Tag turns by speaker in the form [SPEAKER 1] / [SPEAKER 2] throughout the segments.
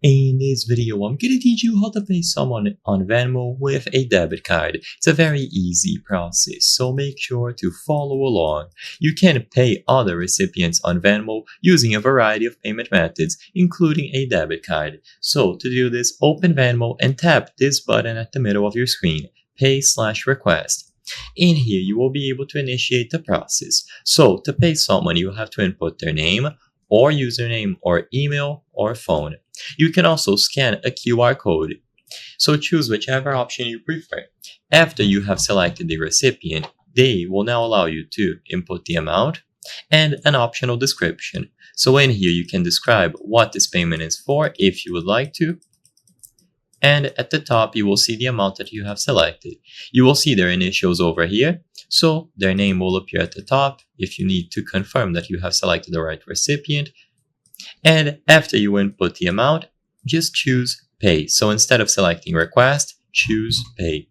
[SPEAKER 1] In this video, I'm gonna teach you how to pay someone on Venmo with a debit card. It's a very easy process, so make sure to follow along. You can pay other recipients on Venmo using a variety of payment methods, including a debit card. So to do this, open Venmo and tap this button at the middle of your screen, Pay/Request. In here, you will be able to initiate the process. So to pay someone, you have to input their name, or username, or email, or phone. You can also scan a QR code. So choose whichever option you prefer. After you have selected the recipient, they will now allow you to input the amount and an optional description. So in here, you can describe what this payment is for if you would like to. And at the top, you will see the amount that you have selected. You will see their initials over here, so their name will appear at the top if you need to confirm that you have selected the right recipient. And after you input the amount, just choose Pay. So instead of selecting Request, choose Pay.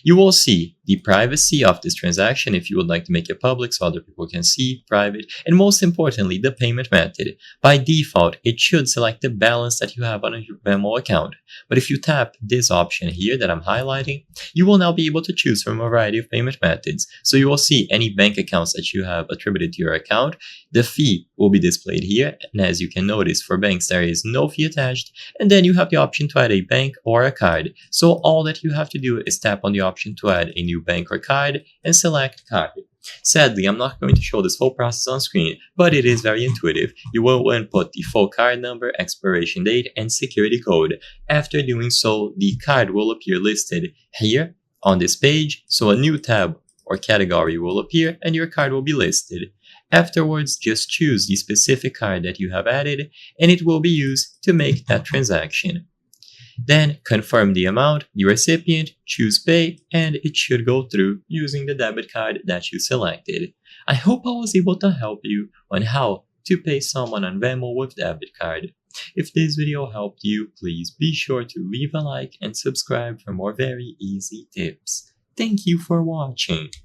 [SPEAKER 1] You will see the privacy of this transaction if you would like to make it public so other people can see, private, and most importantly, the payment method. By default, it should select the balance that you have on your Venmo account. But if you tap this option here that I'm highlighting, you will now be able to choose from a variety of payment methods. So you will see any bank accounts that you have attributed to your account. The fee will be displayed here, and as you can notice, for banks there is no fee attached, and then you have the option to add a bank or a card. So all that you have to do is tap on the option to add a new bank or card and select card. Sadly, I'm not going to show this full process on screen, but it is very intuitive. You will input the full card number, expiration date, and security code. After doing so, the card will appear listed here on this page, so a new tab or category will appear and your card will be listed. Afterwards, just choose the specific card that you have added and it will be used to make that transaction. Then confirm the amount, the recipient, choose Pay, and it should go through using the debit card that you selected. I hope I was able to help you on how to pay someone on Venmo with debit card. If this video helped you, please be sure to leave a like and subscribe for more very easy tips. Thank you for watching.